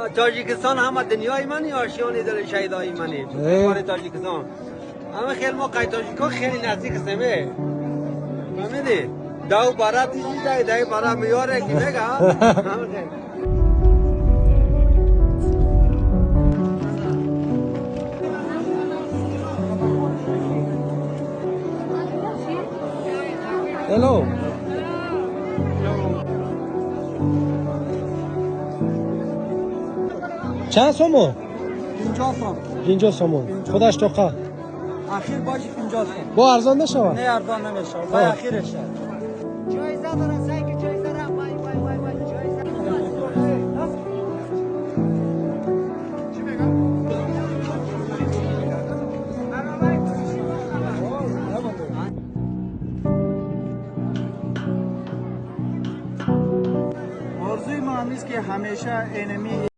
تاجیکستان همه دنیای منی آشیانی داره شهیدای منی کار تاجیکستان همه خیلی ما قای تاجیکا خیلی نزدیک سمه فهمیدی داو بارات چیزای دای بارا میاره کی بگا Hello. چند سومو؟ 50 سوم 50 سومون خودش توقع اخیر باشی 50 سوم با ارزان نشود نه ارزان نمیشه با اخیرشه جایزه داره سعی که جایزه را وای وای وای وای جایزه چی میگم آرزوی ما همیست که همیشه اینمی